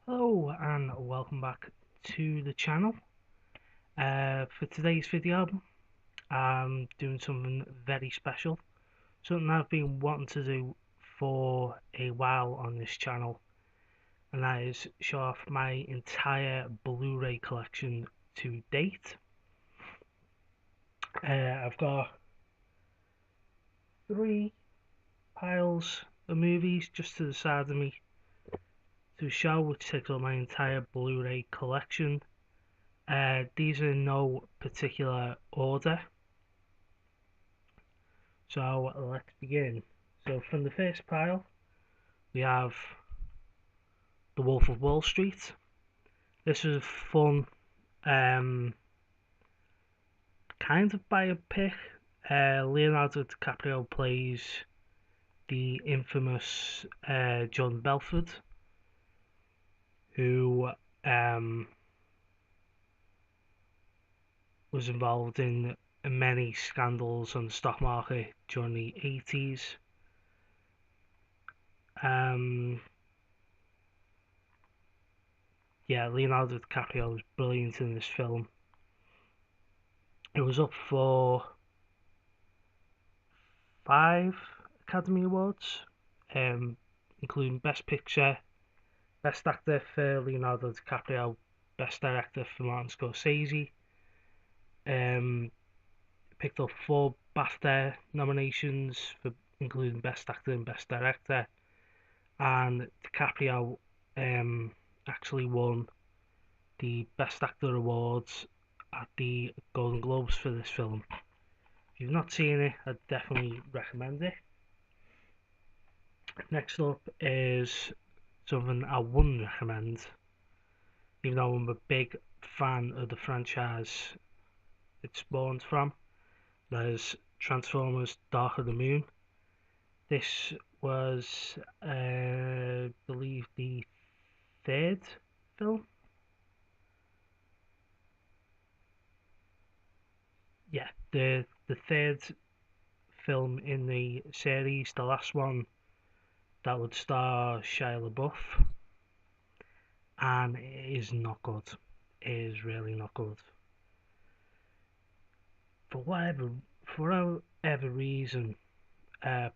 Hello and welcome back to the channel. For today's video, I'm doing something very special, something I've been wanting to do for a while on this channel, and that is show off my entire Blu-ray collection to date. I've got 3 piles of movies just to the side of me to show, which takes up my entire Blu-ray collection. These are in no particular order, so let's begin. So from the first pile we have The Wolf of Wall Street. This was a fun kind of biopic. Leonardo DiCaprio plays the infamous John Belford, who was involved in many scandals on the stock market during the 80s. Yeah, Leonardo DiCaprio was brilliant in this film. It was up for 5 Academy Awards, including Best Picture, Best Actor for Leonardo DiCaprio, Best Director for Martin Scorsese. Picked up 4 BAFTA nominations, for including Best Actor and Best Director, and DiCaprio actually won the Best Actor awards at the Golden Globes for this film. If you've not seen it, I definitely recommend it. Next up is something I wouldn't recommend, even though I'm a big fan of the franchise it spawned from. That is Transformers Dark of the Moon. This was, I believe, the 3rd film. Yeah, the 3rd film in the series, the last one that would star Shia LaBeouf, and it is not good. It is really not good. For whatever reason,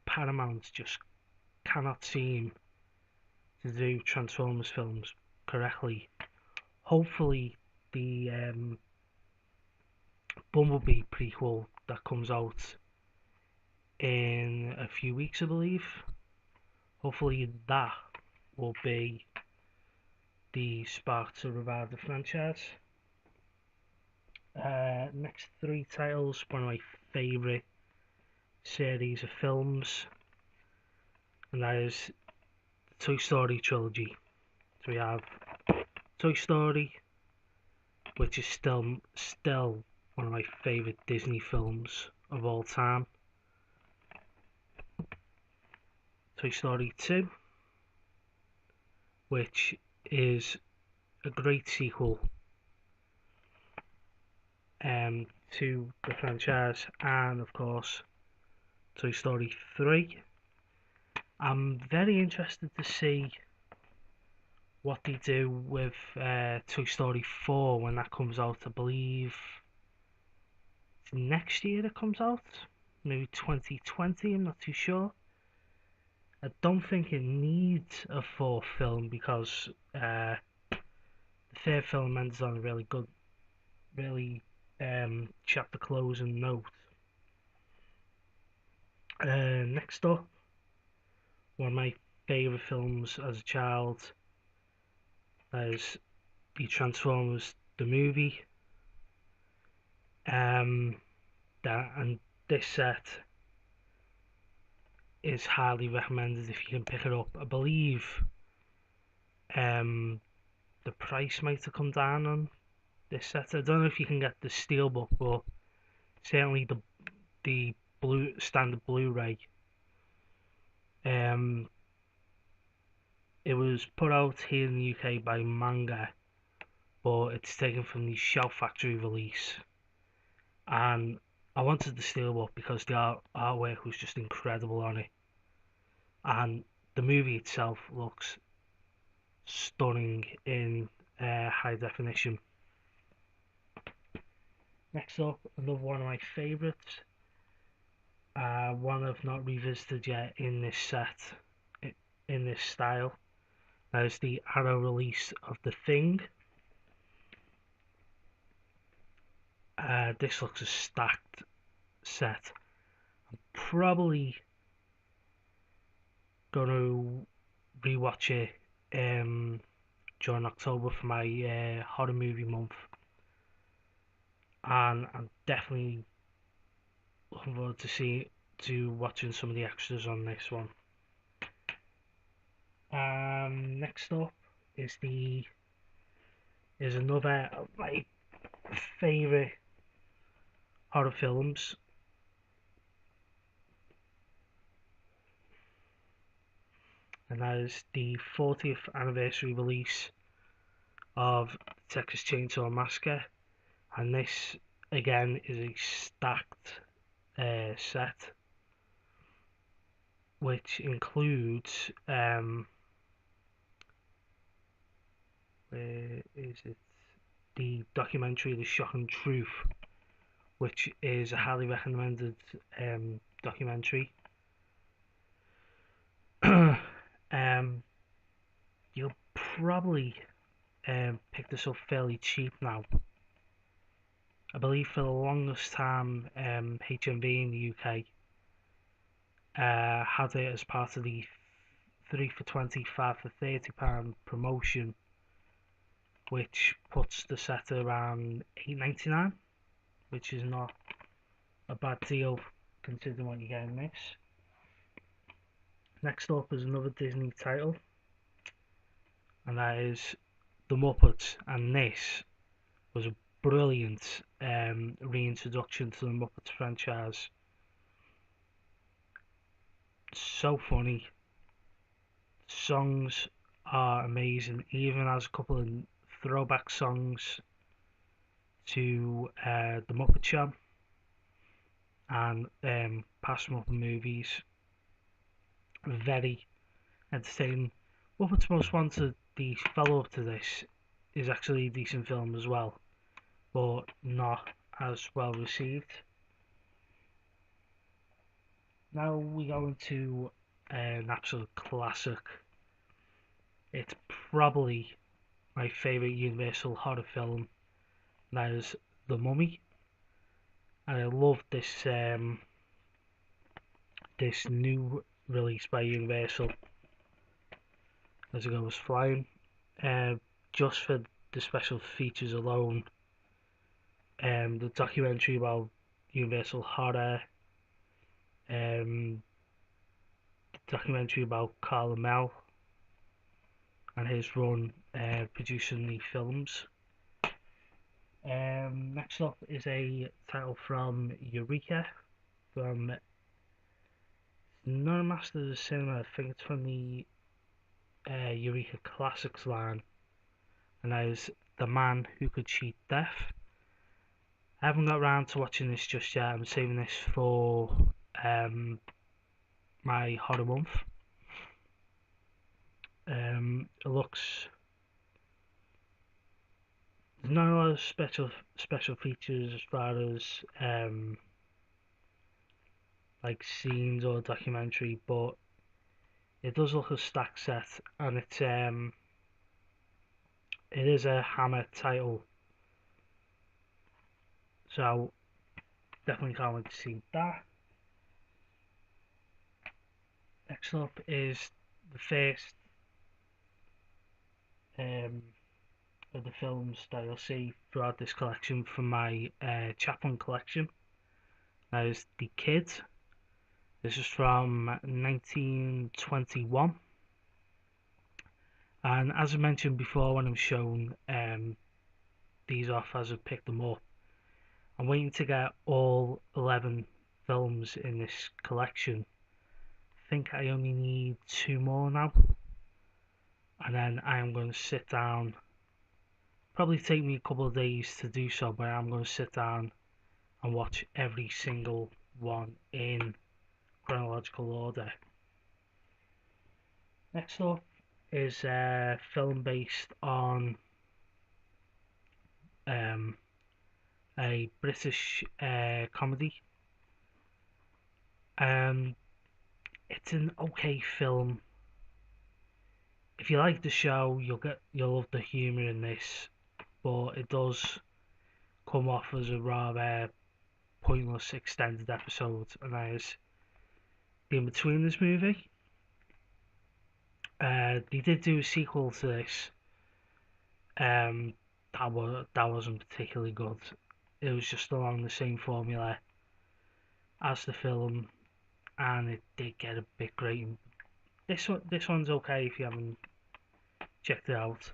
Paramount just cannot seem to do Transformers films correctly. Hopefully, the Bumblebee prequel that comes out in a few weeks, I believe, hopefully that will be the spark to revive the franchise. Next 3 titles, one of my favourite series of films, and that is the Toy Story trilogy. So we have Toy Story, which is still one of my favourite Disney films of all time. Toy Story 2, which is a great sequel to the franchise, and of course Toy Story 3. I'm very interested to see what they do with Toy Story 4 when that comes out. I believe it's next year it comes out, maybe 2020, I'm not too sure. I don't think it needs a 4th film because the 3rd film ends on a really good, really chapter closing note. Next up, one of my favourite films as a child, that is the Transformers the movie. And this set is highly recommended if you can pick it up. I believe the price might have come down on this set. I don't know if you can get the steelbook, but certainly the standard Blu-ray. It was put out here in the UK by Manga, but it's taken from the Shout Factory release, and I wanted the steelbook because the artwork was just incredible on it, and the movie itself looks stunning in high definition. Next up, another one of my favourites, one I've not revisited yet in this set, in this style. That is the Arrow release of The Thing. This looks a stacked set. I'm probably going to rewatch it during October for my horror movie month, and I'm definitely looking forward to watching some of the extras on this one. Next up is another of my favourite horror films, and that is the 40th anniversary release of Texas Chainsaw Massacre, and this again is a stacked set, which includes where is it? The documentary The Shocking Truth, which is a highly recommended documentary. You'll probably pick this up fairly cheap now. I believe for the longest time HMV in the UK had it as part of the 3 for 20, 5 for £30 promotion, which puts the set around £8.99, which is not a bad deal considering what you get in this. Next up is another Disney title, and that is The Muppets, and this was a brilliant reintroduction to the Muppets franchise. So funny, songs are amazing, even has a couple of throwback songs to the Muppet Show and past Muppet movies. Very entertaining. Muppets Most Wanted, the follow-up to this, is actually a decent film as well, but not as well received. Now we go into an absolute classic. It's probably my favourite Universal horror film, and that is The Mummy. And I love this this new release by Universal as it goes flying. Just for the special features alone, the documentary about Universal horror, the documentary about Carl Mel and his run producing the films. Next up is a title from Eureka, from not Masters of Cinema, I think it's from the Eureka Classics line, and that is The Man Who Could Cheat Death. I haven't got around to watching this just yet. I'm saving this for my horror month. It looks, there's not a lot of special features as far as like scenes or documentary, but it does look a stacked set, and it is a Hammer title, so definitely can't wait to see that. Next up is the first of the films that you'll see throughout this collection from my Chaplin collection. That is The Kid. This is from 1921, and as I mentioned before when I'm shown these off as I've picked them up, I'm waiting to get all 11 films in this collection. I think I only need 2 more now, and then I am going to sit down. Probably take me a couple of days to do so, but I'm going to sit down and watch every single one in chronological order. Next up is a film based on a British comedy. Um, it's an okay film. If you like the show, you'll love the humour in this, but it does come off as a rather pointless extended episode, and there's in between this movie. They did do a sequel to this. That wasn't particularly good. It was just along the same formula as the film, and it did get a bit grating. This one's okay if you haven't checked it out.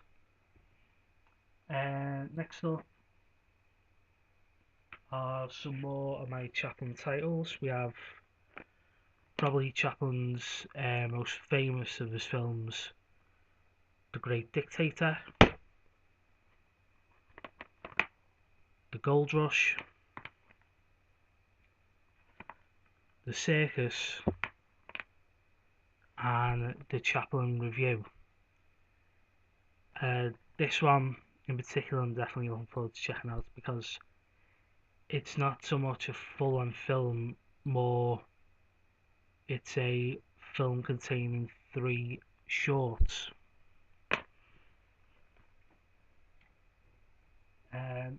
Next up are some more of my Chaplin titles. We have probably Chaplin's most famous of his films, The Great Dictator, The Gold Rush, The Circus, and The Chaplin Review. This one in particular I'm definitely looking forward to checking out because it's not so much a full-on film, more it's a film containing 3 shorts.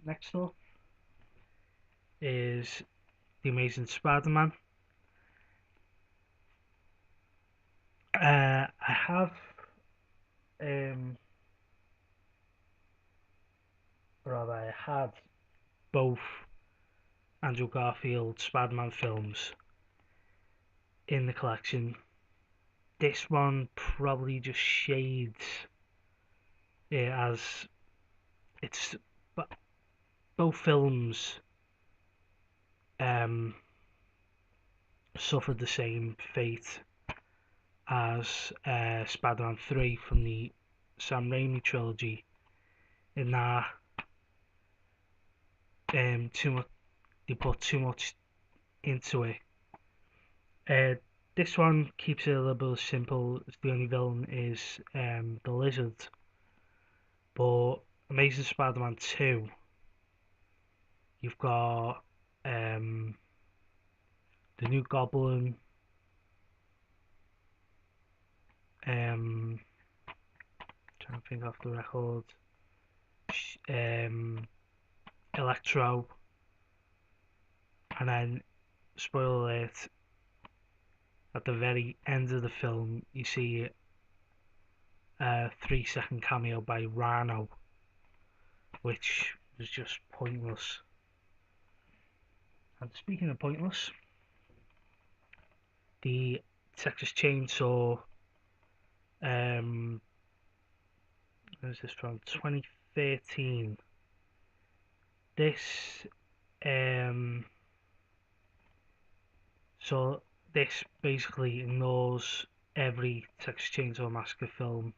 Next up is The Amazing Spider-Man. I have I had both Andrew Garfield Spider-Man films in the collection. This one probably just shades it as it's, but both films suffered the same fate as Spider-Man 3 from the Sam Raimi trilogy, in that they put too much into it. This one keeps it a little bit simple. The only villain is the Lizard, but Amazing Spider-Man 2, you've got the New Goblin, trying to think off the record, Electro, and then, spoiler alert, at the very end of the film you see a 3-second cameo by Rhino, which was just pointless. And speaking of pointless, the Texas Chainsaw, when is this from? 2013. So this basically ignores every Texas Chainsaw Massacre film,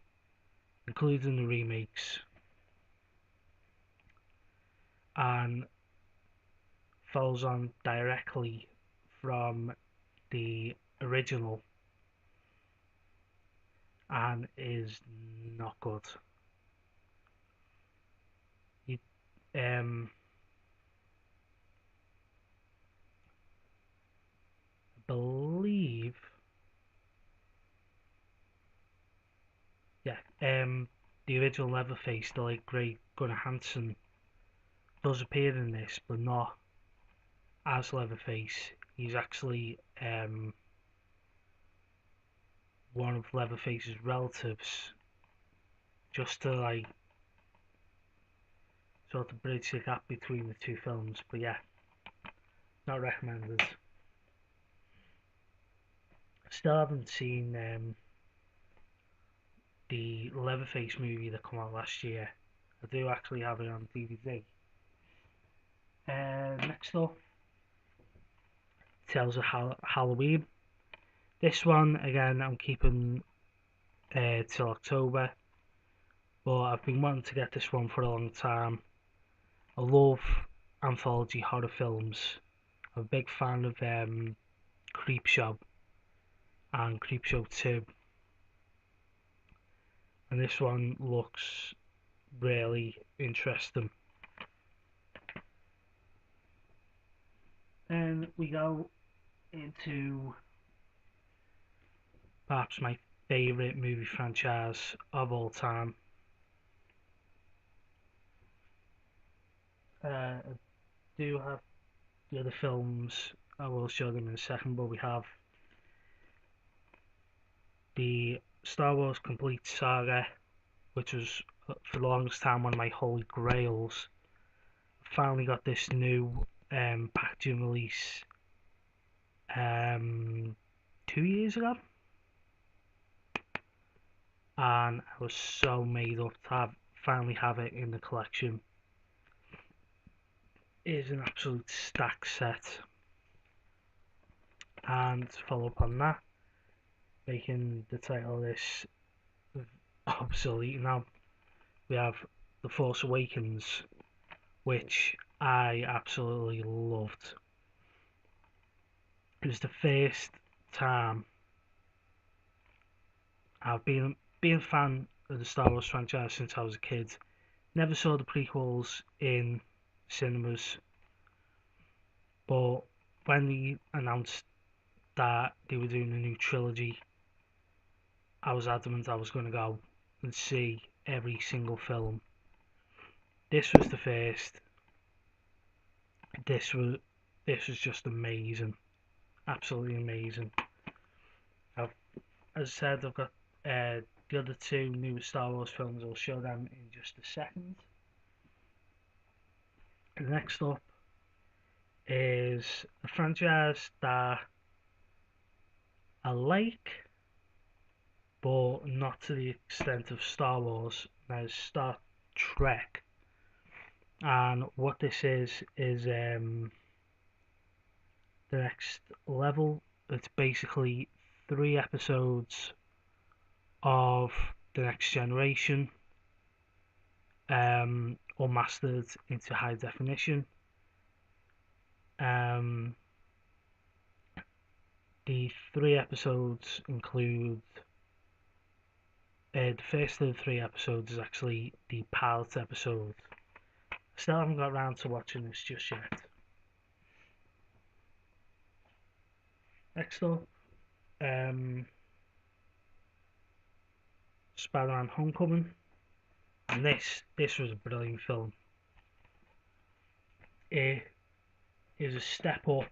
including the remakes, and follows on directly from the original, and is not good. You believe, the original Leatherface, the late great Gunnar Hansen, does appear in this, but not as Leatherface. He's actually one of Leatherface's relatives, just to like sort of bridge the gap between the two films. But yeah, not recommended. Still haven't seen the Leatherface movie that came out last year. I do actually have it on DVD. Next up, Tales of Halloween. This one again I'm keeping till October, but I've been wanting to get this one for a long time. I love anthology horror films. I'm a big fan of Creepshow and Creepshow 2. and this one looks really interesting. Then we go into perhaps my favourite movie franchise of all time. I do have the other films, I will show them in a second, but we have the Star Wars Complete Saga, which was for the longest time one of my holy grails. Finally got this new packaging release 2 years ago, and I was so made up to finally have it in the collection. It is an absolute stack set, and to follow up on that, making the title of this obsolete now, we have The Force Awakens, which I absolutely loved. It was the first time I've been a fan of the Star Wars franchise since I was a kid. Never saw the prequels in cinemas, but when they announced that they were doing a new trilogy, I was adamant I was going to go and see every single film. This was the first. This was just amazing, absolutely amazing. As I said, I've got the other two new Star Wars films. I'll show them in just a second. Next up is a franchise that I like, but not to the extent of Star Wars. That is Star Trek. And what this is the next level. It's basically 3 episodes of The Next Generation, unmastered into high definition. The 3 episodes include the first of the 3 episodes is actually the pilot episode. Still haven't got around to watching this just yet. Next up, Spider-Man Homecoming, and this was a brilliant film. It is a step up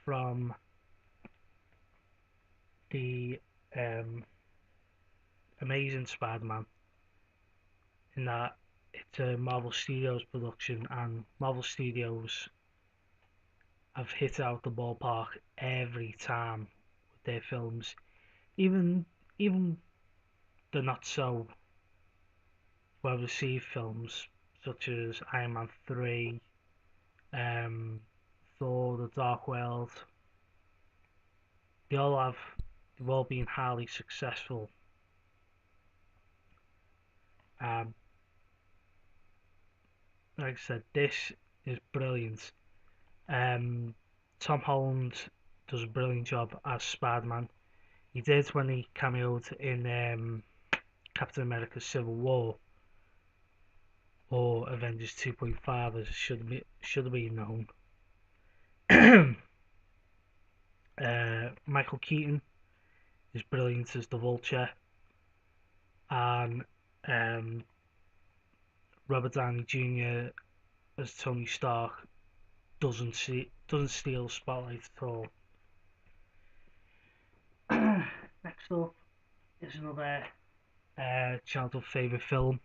from the Amazing Spider-Man in that it's a Marvel Studios production, and Marvel Studios have hit out the ballpark every time with their films, even the not so well received films such as Iron Man 3, Thor: The Dark World. They've all been highly successful. Like I said, this is brilliant. Tom Holland does a brilliant job as Spider-Man. He did when he cameoed in Captain America: Civil War, or Avengers 2.5 as it should have been known. Michael Keaton is brilliant as the Vulture, and Robert Downey Jr. as Tony Stark doesn't steal the spotlight at all. Next up is another childhood favourite film.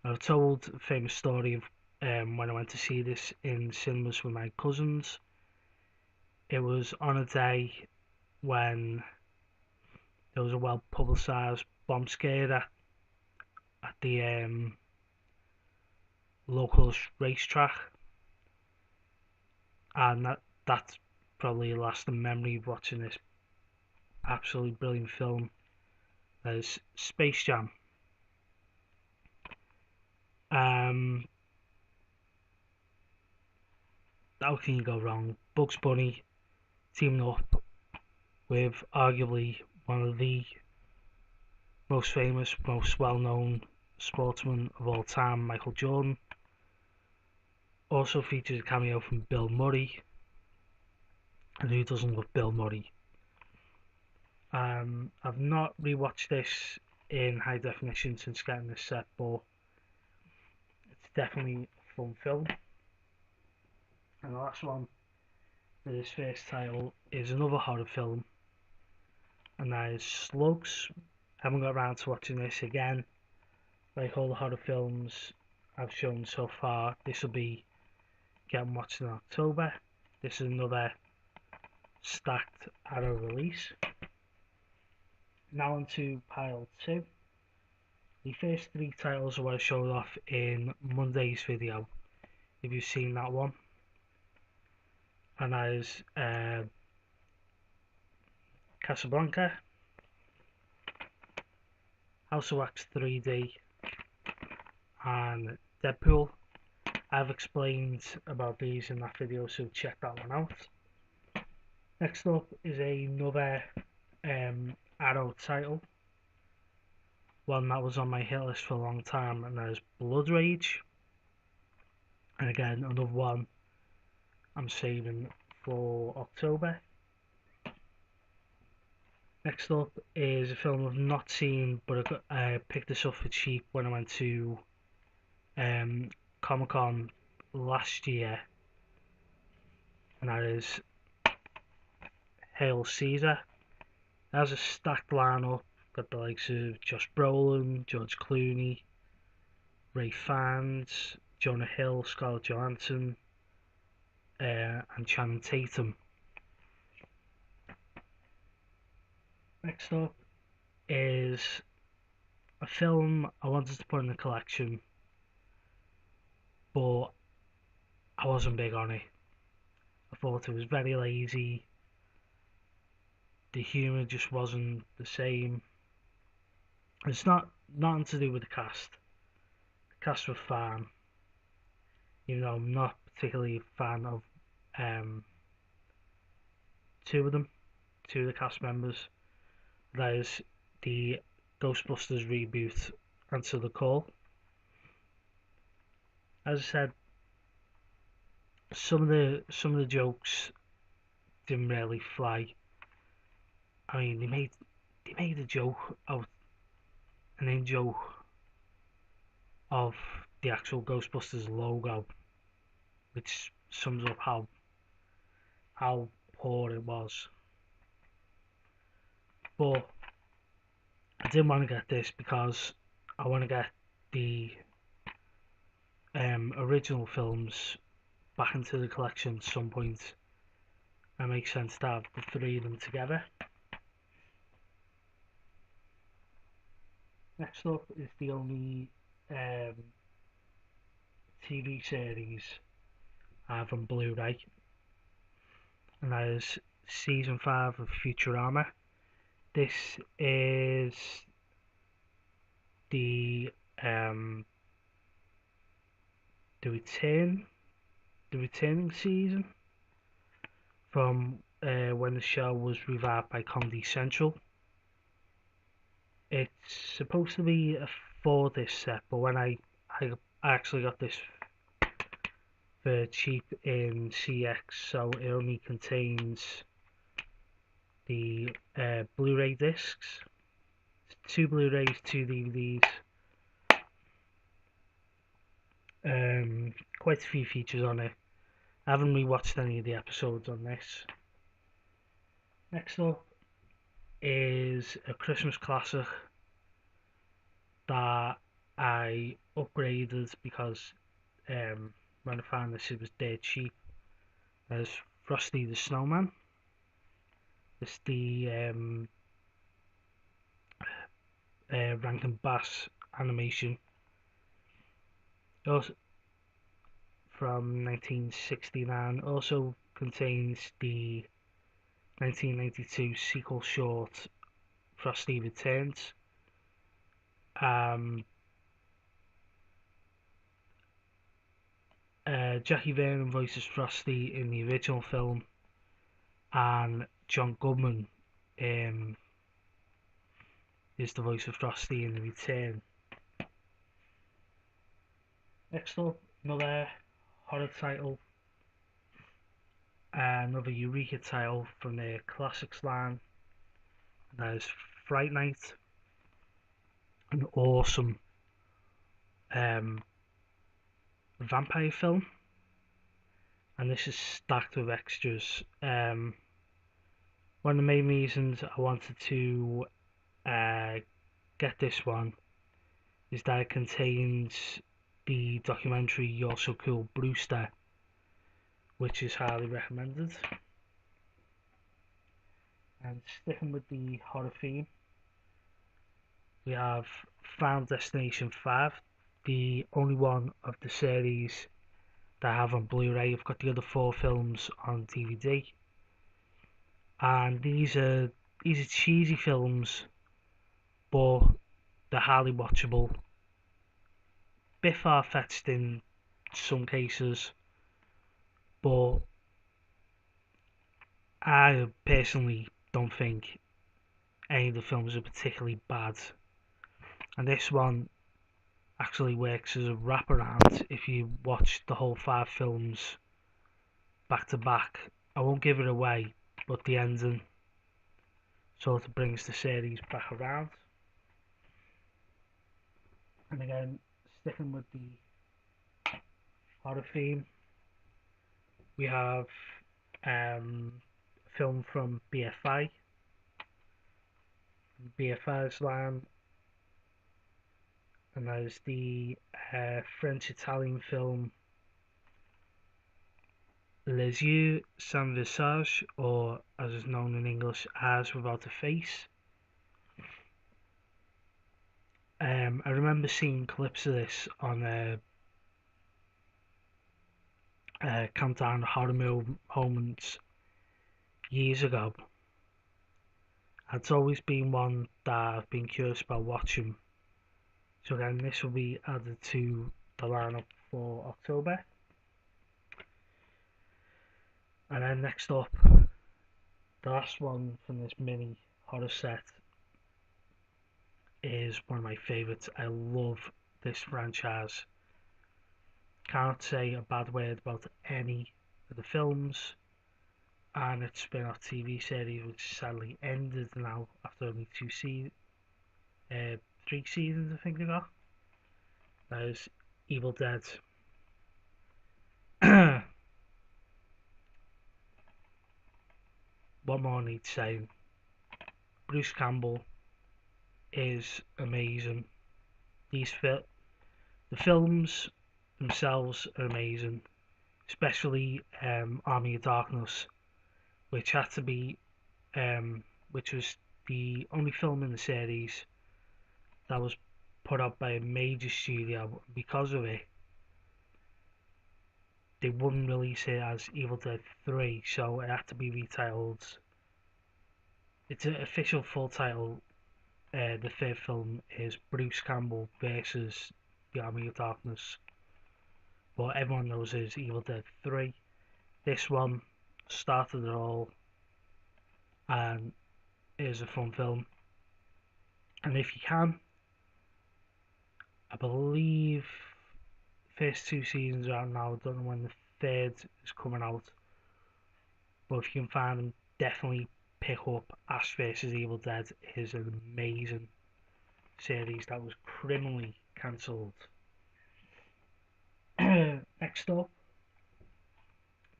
I've told a famous story of when I went to see this in cinemas with my cousins. It was on a day when there was a well publicised bomb scare at the local racetrack, and that's probably the lasting memory of watching this absolutely brilliant film. There's Space Jam. How can you go wrong? Bugs Bunny teaming up with arguably one of the most famous, most well-known sportsman of all time, Michael Jordan. Also features a cameo from Bill Murray, and who doesn't love Bill Murray? I've not rewatched this in high definition since getting this set, but it's definitely a fun film. And the last one for this first title is another horror film, and that is Slugs. I haven't got around to watching this again. Like all the horror films I've shown so far, this will be getting watched in October. This is another stacked Arrow release. Now on to pile 2. The first 3 titles were showed off in Monday's video, if you've seen that one. And that is Casablanca, House of Wax 3D, and Deadpool. I've explained about these in that video, so check that one out. Next up is another Arrow title, one that was on my hit list for a long time, and that is Blood Rage. And again, another one I'm saving for October. Next up is a film I've not seen, but I picked this up for cheap when I went to Comic-Con last year, and that is Hail Caesar. It has a stacked lineup, got the likes of Josh Brolin, George Clooney, Ray Fiennes, Jonah Hill, Scarlett Johansson, and Channing Tatum. Next up is a film I wanted to put in the collection, but I wasn't big on it. I thought it was very lazy. The humour just wasn't the same. It's nothing to do with the cast. The cast was fine, even though I'm not particularly a fan of two of the cast members. That is the Ghostbusters reboot, Answer the Call. As I said, some of the jokes didn't really fly. I mean, they made a joke out, an in-joke of the actual Ghostbusters logo, which sums up how poor it was. But I didn't want to get this because I want to get the original films back into the collection at some point. It makes sense to have the 3 of them together. Next up is the only TV series I have on Blu Ray, and that is Season 5 of Futurama. This is the returning season from when the show was revived by Comedy Central. It's supposed to be a 4-disc set, but when I actually got this for cheap in CX, so it only contains the Blu-ray discs, 2 Blu-rays, 2 DVDs, quite a few features on it. I haven't rewatched any of the episodes on this. Next up is a Christmas classic that I upgraded because when I found this it was dead cheap. There's Frosty the Snowman. It's the Rankin Bass animation. Also from 1969. Also contains the 1992 sequel short Frosty Returns. Jackie Vernon voices Frosty in the original film, and John Goodman is the voice of Frosty in The Return. Next up, another horror title, another Eureka title from the Classics line, and that is Fright Night, an awesome vampire film, and this is stacked with extras. One of the main reasons I wanted to get this one is that it contains the documentary You're So Cool Brewster, which is highly recommended. And sticking with the horror theme, we have Final Destination 5, the only one of the series that I have on Blu-ray. I've got the other 4 films on DVD, and these are cheesy films, but they're highly watchable. Bit far-fetched in some cases, but I personally don't think any of the films are particularly bad, and this one actually works as a wraparound if you watch the whole 5 films back to back. I won't give it away, but the ending sort of brings the series back around. And again, sticking with the horror theme, we have a film from BFI's line, and that is the French-Italian film Les Yeux Sans Visage, or as is known in English, Eyes Without a Face. I remember seeing clips of this on Countdown to Horror Moments years ago. It's always been one that I've been curious about watching. So again, this will be added to the lineup for October. And then next up, the last one from this mini horror set is one of my favourites. I love this franchise. Can't say a bad word about any of the films, and its spin-off TV series, which sadly ended now after only 3 seasons, I think they got. That is Evil Dead. What more needs saying? Bruce Campbell is amazing. The films themselves are amazing, especially Army of Darkness, which had to be, which was the only film in the series that was put out by a major studio. Because of it, they wouldn't release it as Evil Dead 3, so it had to be retitled. Its official full title, the 3rd film, is Bruce Campbell versus the Army of Darkness, but everyone knows it as Evil Dead 3. This one started it all, and it is a fun film. And if you can, I believe first 2 seasons are out now. I don't know when the 3rd is coming out, but if you can find them, definitely pick up Ash vs Evil Dead. It is an amazing series that was criminally cancelled. Next up,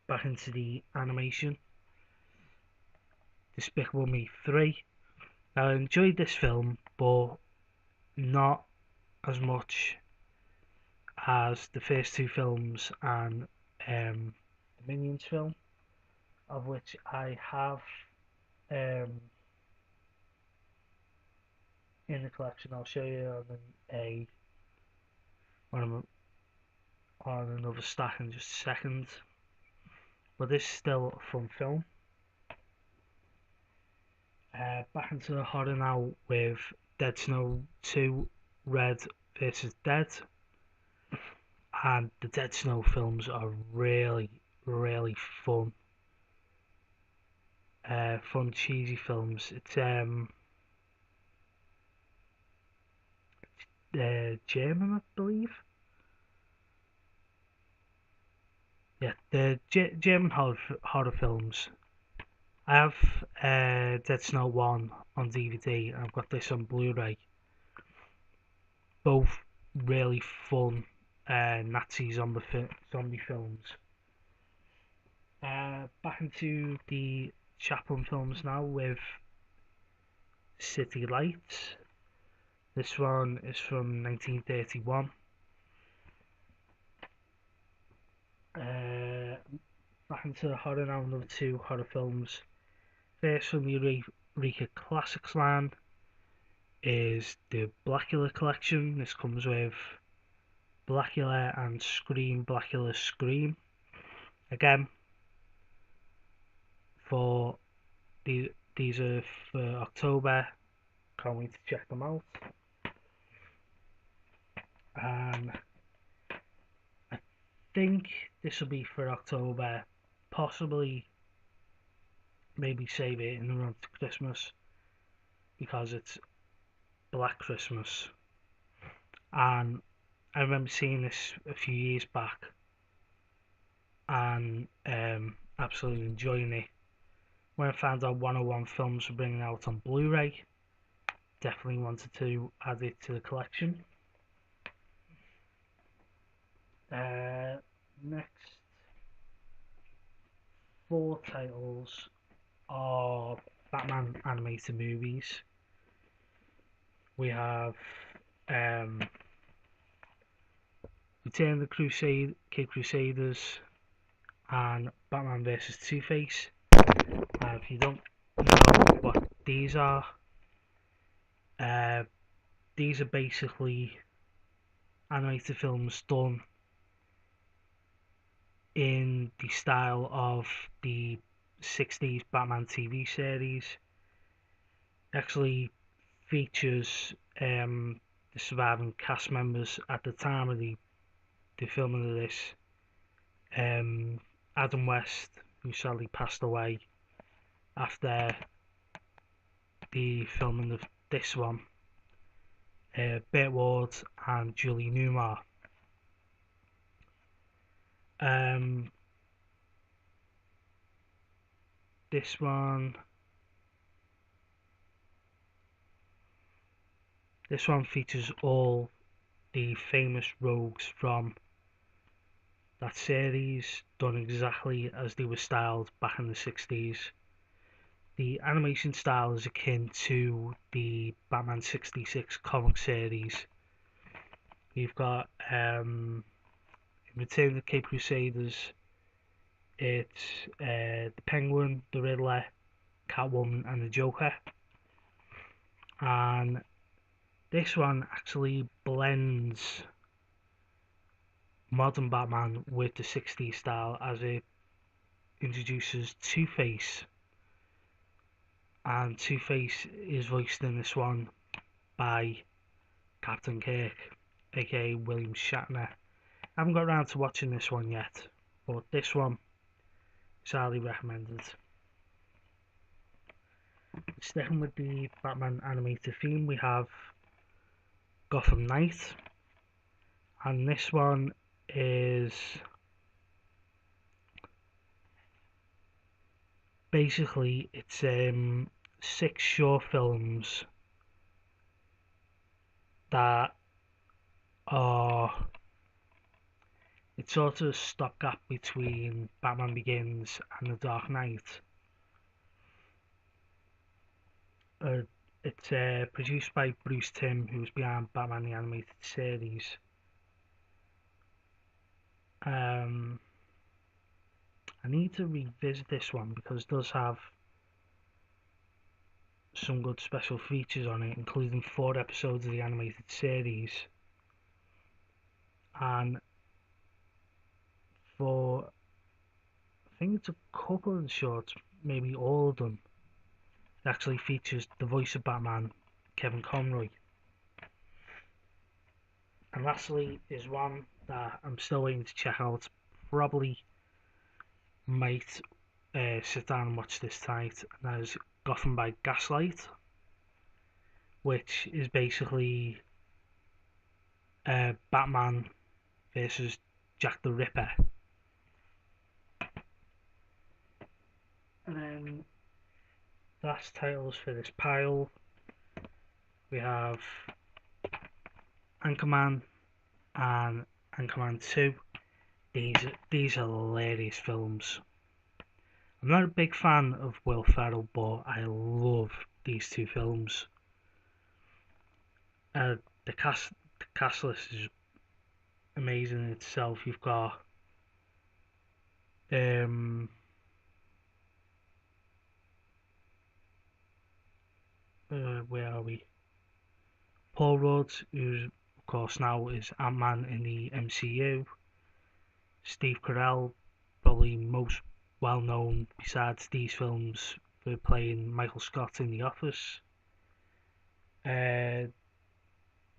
back into the animation, Despicable Me 3. Now, I enjoyed this film, but not as much as the first 2 films and the Minions film, of which I have in the collection. I'll show you on another stack in just a second. But this is still a fun film. Back into the horror now with Dead Snow 2, Red vs Dead. And the Dead Snow films are really, really fun. Fun cheesy films. It's German, I believe. Yeah, the German horror films. I have Dead Snow 1 on DVD, and I've got this on Blu-ray. Both really fun Nazi zombie films. Back into the Chaplin films now with City Lights. This one is from 1931. Back into horror now, another two horror films. First from the Eureka Classics line is the Blackula collection. This comes with Blackula and Scream, Blackula Scream. Again, for these are for October. Can't wait to check them out. And I think this will be for October, possibly maybe save it in the run to Christmas because it's Black Christmas. And I remember seeing this a few years back and absolutely enjoying it. When I found out 101 Films were bringing out on Blu-ray, definitely wanted to add it to the collection. Next 4 titles are Batman animated movies. We have Return of the Crusaders and Batman vs Two-Face. If you don't know what these are basically animated films done in the style of the 60s Batman TV series. Actually features the surviving cast members at the time of the filming of this. Adam West, who sadly passed away after the filming of this one. Burt Ward and Julie Newmar. This one features all the famous rogues from that series, done exactly as they were styled back in the 60s. The animation style is akin to the Batman 66 comic series. You've got in Return of the Cape Crusaders, it's the Penguin, the Riddler, Catwoman and the Joker. And this one actually blends modern Batman with the 60s style, as it introduces Two-Face, and Two-Face is voiced in this one by Captain Kirk, aka William Shatner. I haven't got around to watching this one yet, but this one is highly recommended. Sticking with the Batman animated theme, we have Gotham Knight, and this one is basically, it's 6 short films that are, it's sort of a stopgap between Batman Begins and The Dark Knight. It's produced by Bruce Timm, who's behind Batman the Animated Series. I need to revisit this one because it does have some good special features on it, including 4 episodes of the animated series. And for, I think it's a couple of the shorts, maybe all of them, it actually features the voice of Batman, Kevin Conroy. And lastly is one that I'm still waiting to check out. Probably might sit down and watch this tonight, and that is Gotham by Gaslight, which is basically Batman versus Jack the Ripper. And then last titles for this pile, we have Anchorman and Anchorman 2. These are hilarious films. I'm not a big fan of Will Ferrell, but I love these two films. The cast list is amazing in itself. You've got where are we? Paul Rudd, who of course now is Ant-Man in the MCU. Steve Carell, probably most well known besides these films for playing Michael Scott in The Office.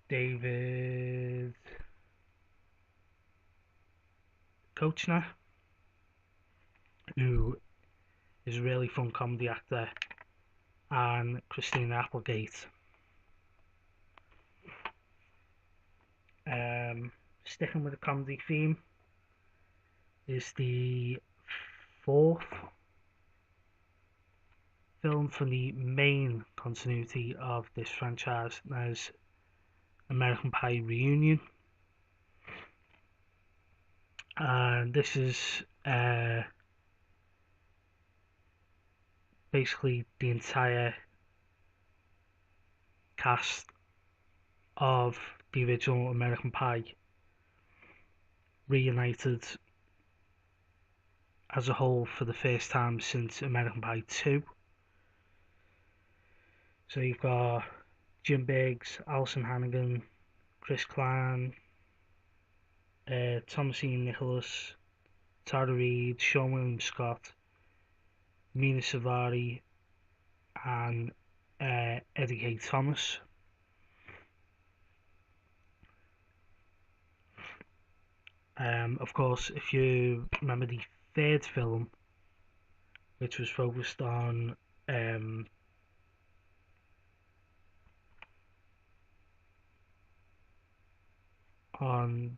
David Koechner, who is a really fun comedy actor, and Christina Applegate. Sticking with the comedy theme is the fourth film from the main continuity of this franchise, as American Pie Reunion. And this is basically the entire cast of the original American Pie reunited as a whole for the first time since American Pie 2. So you've got Jim Biggs, Alison Hannigan, Chris Klein, Thomasine Nicholas, Tara Reid, Sean William Scott, Mina Savari, and Eddie K. Thomas. Of course, if you remember the third film, which was focused on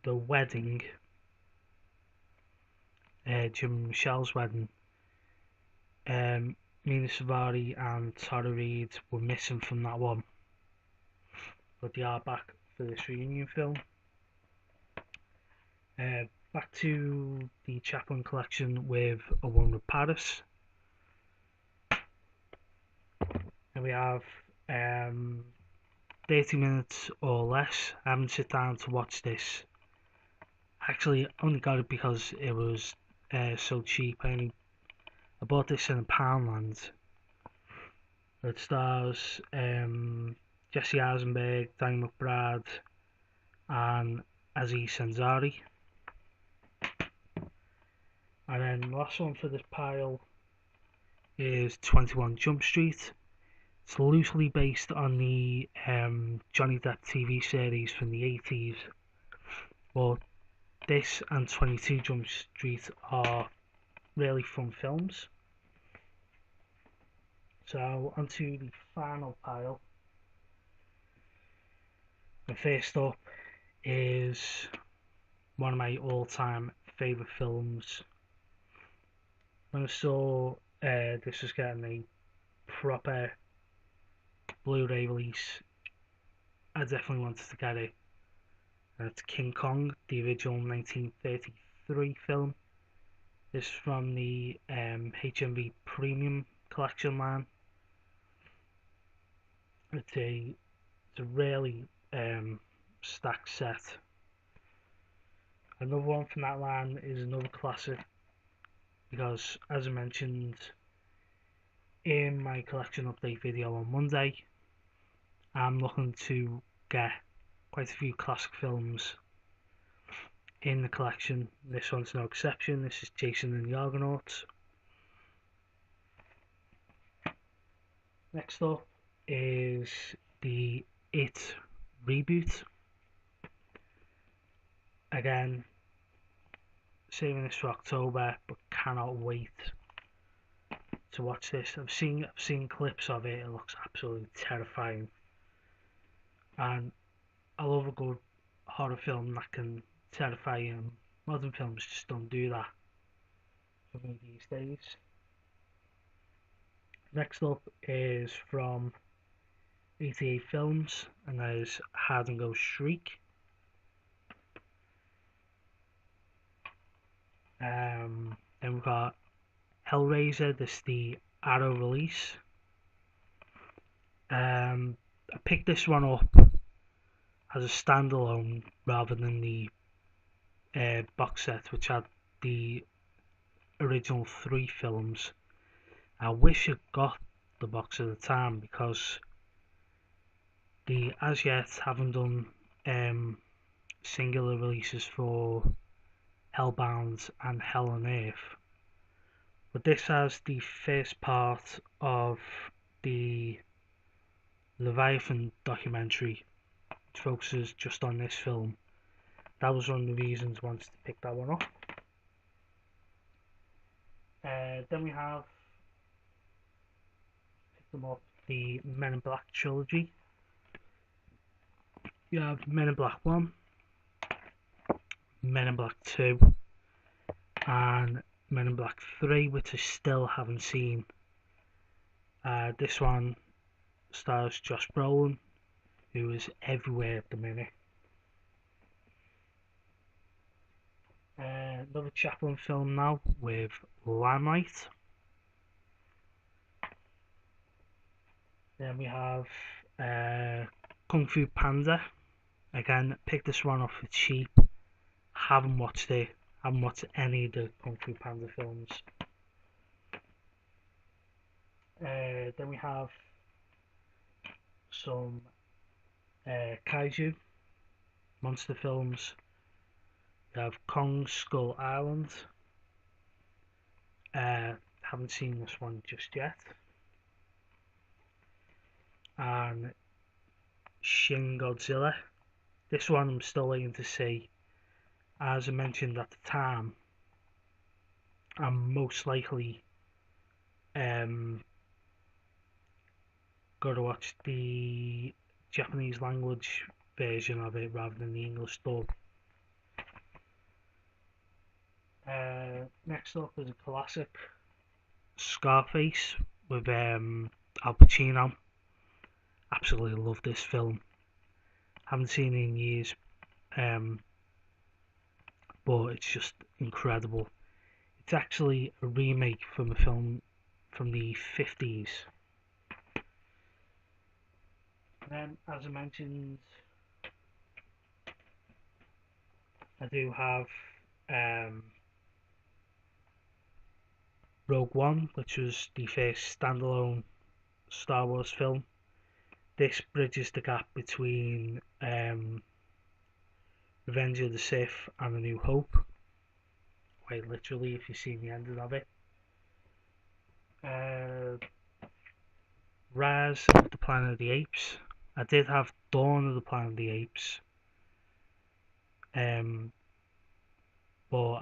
the wedding, Jim and Michelle's wedding, Mina Savari and Tara Reid were missing from that one, but they are back for this reunion film. Back to the Chaplin collection with A Woman of Paris. And we have 30 minutes or less. I haven't sit down to watch this. Actually, only got it because it was so cheap. I bought this in a Poundland. It stars Jesse Eisenberg, Danny McBride, and Aziz Ansari. And then the last one for this pile is 21 Jump Street. It's loosely based on the Johnny Depp TV series from the 80s, but this and 22 Jump Street are really fun films. So onto the final pile. The first up is one of my all-time favourite films. When I saw this was getting a proper Blu Ray release, I definitely wanted to get it. It's King Kong, the original 1933 film. This is from the HMV Premium Collection line. It's a really stacked set. Another one from that line is another classic, because as I mentioned in my collection update video on Monday, I'm looking to get quite a few classic films in the collection. This one's no exception. This is Jason and the Argonauts. Next up is the It reboot. Again, saving this for October, but cannot wait to watch this. I've seen clips of it. It looks absolutely terrifying, and I love a good horror film that can terrify you. Modern films just don't do that for me these days. Next up is from 88 Films, and that is Hard and Go Shriek. Then we've got Hellraiser, this is the Arrow release. I picked this one up as a standalone rather than the box set, which had the original 3 films. I wish I got the box at the time, because they as yet haven't done singular releases for Hellbound and Hell on Earth. But this has the first part of the Leviathan documentary, which focuses just on this film. That was one of the reasons I wanted to pick that one up. Then we have picked them up the Men in Black trilogy. You have Men in Black 1, Men in Black 2, and Men in Black 3, which I still haven't seen. This one stars Josh Brolin, who is everywhere at the minute. Another Chaplin film now with Limelight. Then we have Kung Fu Panda. Again, picked this one up for cheap. Haven't watched it. Haven't watched any of the Kung Fu Panda films. Then we have some kaiju monster films. We have Kong Skull Island. Haven't seen this one just yet. And Shin Godzilla. This one I'm still waiting to see. As I mentioned at the time, I'm most likely going to watch the Japanese language version of it rather than the English dub. Next up is a classic, Scarface, with Al Pacino. Absolutely love this film. Haven't seen it in years, but it's just incredible. It's actually a remake from a film from the 50s. And then, as I mentioned, I do have Rogue One, which was the first standalone Star Wars film. This bridges the gap between Revenge of the Sith and A New Hope, quite literally, if you've seen the ending of it. Rise of the Planet of the Apes. I did have Dawn of the Planet of the Apes, but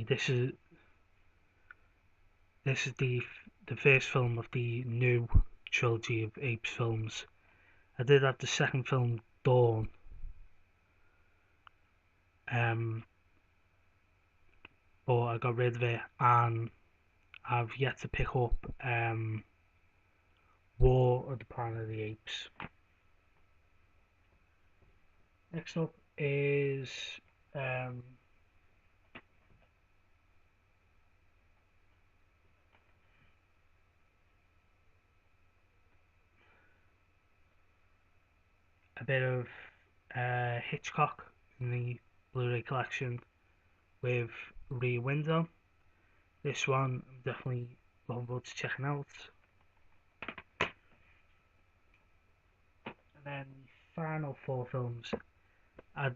this is the first film of the new trilogy of Apes films. I did have the second film, Dawn, but I got rid of it, and I've yet to pick up War of the Planet of the Apes. Next up is a bit of Hitchcock in the Blu Ray collection with Rear Window. This one I'm definitely looking forward to checking out. And then the final 4 films, I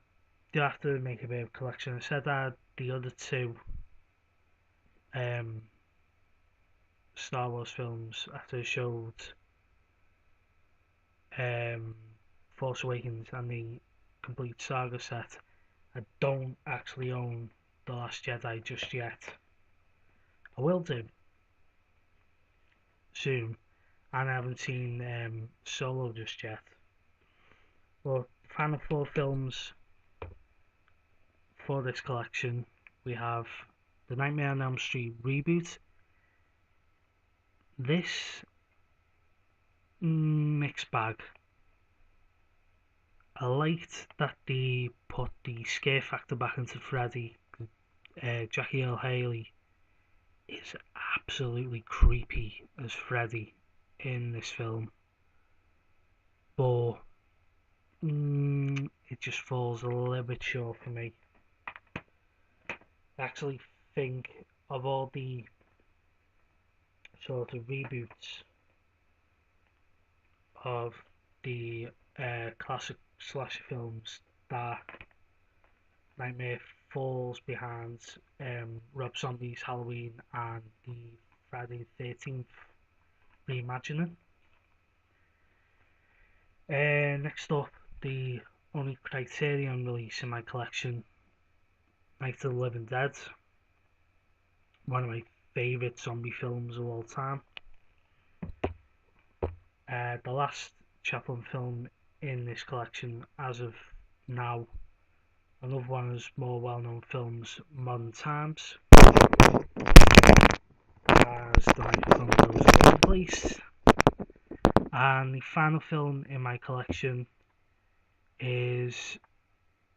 do have to make a bit of a collection. I said I had the other 2 Star Wars films after I showed Force Awakens and the complete saga set. I don't actually own The Last Jedi just yet. I will do soon, and I haven't seen Solo just yet. But the final 4 films for this collection, we have the Nightmare on Elm Street reboot. This mixed bag. I liked that they put the scare factor back into Freddy. Jackie Earle Haley is absolutely creepy as Freddy in this film, but it just falls a little bit short for me. I actually think of all the sort of reboots of the classic slasher films, that Nightmare falls behind Rob Zombie's Halloween and the Friday the 13th reimagining. Next up, the only Criterion release in my collection, Night of the Living Dead, one of my favourite zombie films of all time. The last Chaplin film in this collection as of now, another one of his more well-known films, Modern Times, as the microphone goes all over the place. And the final film in my collection is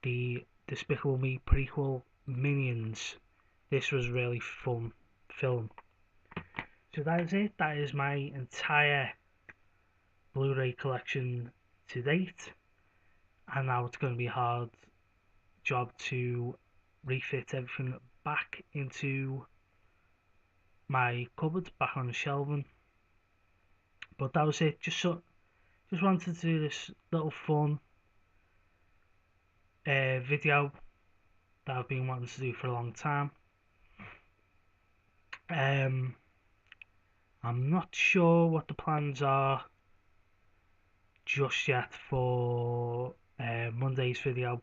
the Despicable Me prequel, Minions. This was a really fun film. So that is it. That is my entire Blu-ray collection to date. And now it's going to be a hard job to refit everything back into my cupboard, back on the shelving. But that was it. Just wanted to do this little fun video that I've been wanting to do for a long time. I'm not sure what the plans are just yet for Monday's video,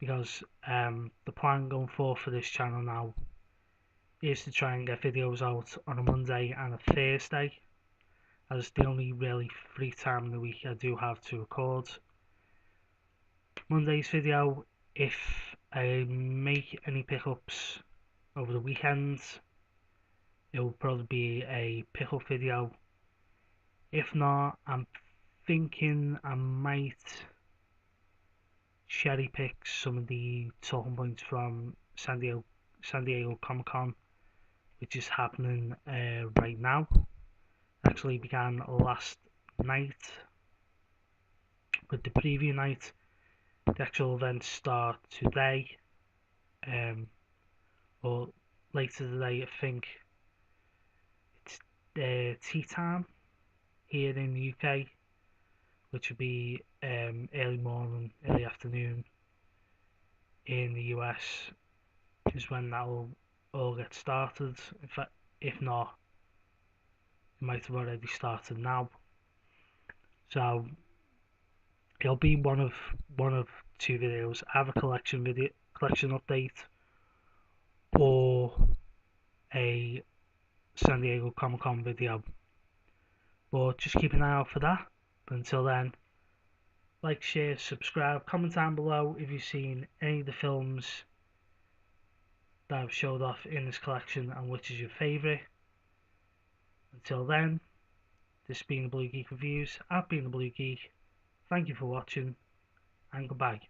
because the plan going forward for this channel now is to try and get videos out on a Monday and a Thursday, as it's the only really free time in the week I do have to record. Monday's video, if I make any pickups over the weekend, it will probably be a pickup video. If not, I'm thinking I might cherry pick some of the talking points from San Diego Comic Con, which is happening right now. Actually began last night with the preview night. The actual events start today, or later today. I think it's tea time here in the UK, which would be early morning, early afternoon in the US, is when that will all get started. In fact, if not, it might have already started now. So it'll be one of two videos: either a collection update, or a San Diego Comic Con video. But just keep an eye out for that. But until then, like, share, subscribe, comment down below if you've seen any of the films that I've showed off in this collection and which is your favourite. Until then, this has been the Blue Geek Reviews. I've been the Blue Geek. Thank you for watching, and goodbye.